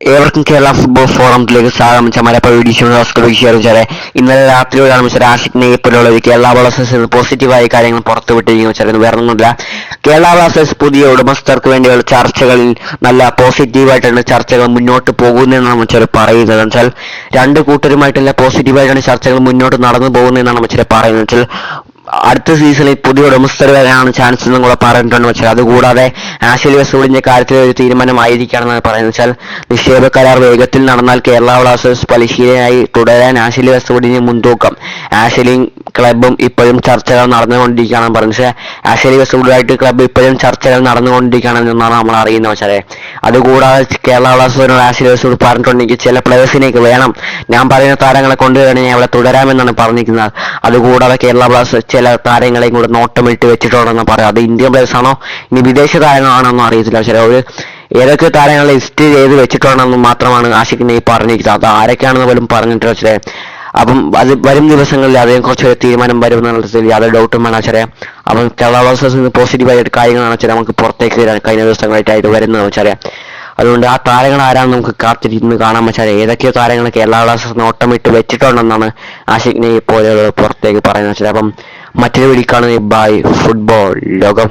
ഏവർക്കും കേരള ഫുട്ബോൾ ഫോറത്തിലേക്ക് സ്വാഗതം. ചമരപ്പ വീഡിയോ ഇന്നലെ രാത്രിയോടാണ് മിസ്റ്റർ ആഷിഖ് നെയ്യപ്പോലുള്ള ഒരു കേരള ബ്ലാസ്റ്റേഴ്സ് പോസിറ്റീവായ കാര്യങ്ങൾ പുറത്തുവിട്ടിരിക്കുന്നു വെച്ചാൽ വേറൊന്നുമില്ല. കേരള ബ്ലാസ്റ്റേഴ്സ് പുതിയ ഉടമസ്ഥർക്ക് വേണ്ടിയുള്ള ചർച്ചകളിൽ നല്ല പോസിറ്റീവായിട്ടാണ് ചർച്ചകൾ മുന്നോട്ട് പോകുന്നതെന്നാണ് വെച്ചാൽ പറയുന്നത്. വെച്ചാൽ രണ്ട് കൂട്ടരുമായിട്ടുള്ള പോസിറ്റീവായിട്ടാണ് ചർച്ചകൾ മുന്നോട്ട് നടന്നു പോകുന്നതെന്നാണ് വെച്ചാൽ പറയുന്നത്. വെച്ചാൽ അടുത്ത സീസണിൽ പുതിയ ഉടമസ്ഥർ വരാനാണ് ചാൻസ് എന്നും കൂടെ പറഞ്ഞിട്ടുണ്ട് വെച്ചാൽ. അതുകൂടാതെ ആഷ്ലി വെസ്റ്റ്വുഡിന്റെ കാര്യത്തിൽ ഒരു തീരുമാനമായിരിക്കുകയാണെന്നാണ് പറയുന്നത്. വെച്ചാൽ നിക്ഷേപ കരാർ വേഗത്തിൽ നടന്നാൽ കേരള ബ്ലാസ്റ്റേഴ്സ് പരിശീലകനായി തുടരാൻ ആഷ്ലി വെസ്റ്റ്വുഡിന് മുൻതൂക്കം. ആഷ്ലിയും ക്ലബും ഇപ്പോഴും ചർച്ചകൾ നടന്നുകൊണ്ടിരിക്കുകയാണെന്ന് പറഞ്ഞു. പക്ഷേ ആഷ്ലി വെസ്റ്റ്വുഡുമായിട്ട് ക്ലബ് ഇപ്പോഴും ചർച്ചകൾ നടന്നുകൊണ്ടിരിക്കുകയാണെന്നാണ് നമ്മൾ അറിയുന്നത് വെച്ചാൽ. അതുകൂടാതെ കേരള ബ്ലാസ്റ്റേഴ്സിനോട് ആഷ്ലി വെസ്റ്റ്വുഡ് പറഞ്ഞിട്ടുണ്ടെങ്കിൽ ചില പ്ലേയേഴ്സിനേക്ക് വേണം, ഞാൻ പറയുന്ന താരങ്ങളെ കൊണ്ടുവരികയാണെങ്കിൽ ഞാൻ അവിടെ തുടരാമെന്നാണ് പറഞ്ഞിരിക്കുന്നത്. അതുകൂടാതെ കേരള ബ്ലാസ്റ്റേഴ്സ് ചില താരങ്ങളെയും കൂടെ നോട്ടമിട്ട് വെച്ചിട്ടുണ്ടെന്ന് പറയാം. അത് ഇന്ത്യൻ പ്ലേയേഴ്സ് ആണോ ഇനി വിദേശ താരങ്ങളാണോന്നും അറിയത്തില്ല. പക്ഷേ ഒരു ഏതൊക്കെ താരങ്ങളെ ലിസ്റ്റ് ചെയ്ത് വെച്ചിട്ടുണ്ടെന്ന് മാത്രമാണ് ആഷിഖ് നെയ്യ് പറഞ്ഞിരിക്കുന്നത്. അത് ആരൊക്കെയാണെന്ന് പോലും പറഞ്ഞിട്ട് വെച്ചേ. അപ്പം അത് വരും ദിവസങ്ങളിൽ അതിനെക്കുറിച്ചൊരു തീരുമാനം വരുമെന്നുള്ളതിൽ യാതൊരു ഡൗട്ടും വേണം വെച്ചാൽ. അപ്പം കേരള ബ്ലാസ്റ്റേഴ്സിന് പോസിറ്റീവായിട്ട് കാര്യങ്ങളാണ് വെച്ചാൽ നമുക്ക് പുറത്തേക്ക് വരാൻ കഴിഞ്ഞ ദിവസങ്ങളായിട്ട് വരുന്നത് വെച്ചാൽ. അതുകൊണ്ട് ആ താരങ്ങൾ ആരാണെന്ന് നമുക്ക് കാത്തിരുന്ന് കാണാൻ വെച്ചാൽ. ഏതൊക്കെയോ താരങ്ങൾ കേരള ബ്ലാസ്റ്റേഴ്സ് നോട്ടമിട്ട് വെച്ചിട്ടുണ്ടെന്നാണ് ആഷിഖ് നെയ്യ് പോലെയുള്ളത് പുറത്തേക്ക് പറയുന്നത് വെച്ചാൽ. അപ്പം മറ്റൊരു വീഡിയോ കാണുന്നത് ബൈ ഫുട്ബോൾ ലോകം.